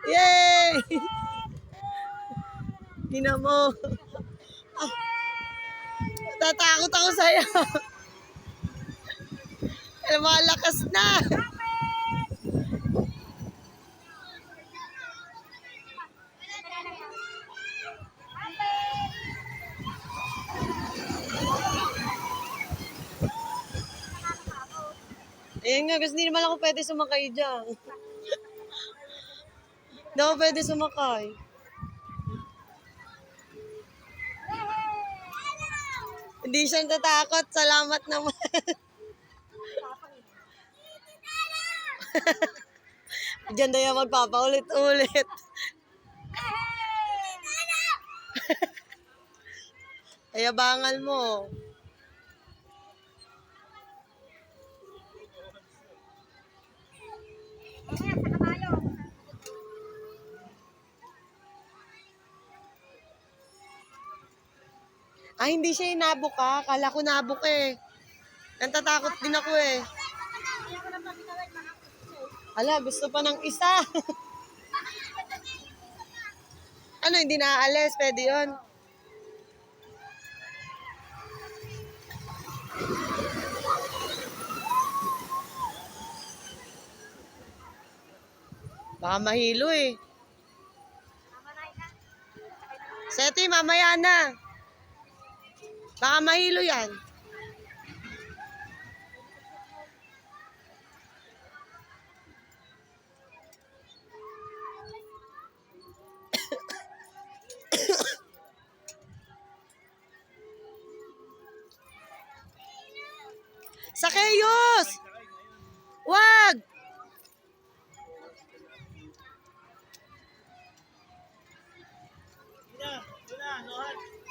Yay! Tingnan mo. Ah, tatakot ako sa'yo. Malakas na. Ayun nga, kasi hindi naman ako pwede sumakay dyan. Hindi ako pwede sumakay. Hindi siya natatakot. Salamat naman. Diyan na yan magpapaulit-ulit. Ayabangan mo. Ah, hindi siya inabok ka. Kala ko nabok eh. Natatakot din ako eh. Ala, gusto pa ng isa. Ano, hindi naaalis? Pwede yun. Baka mahilo eh. Seti, mamaya na. Baka mahilo yan. Sakeyos! Wag! Ina, Nohan.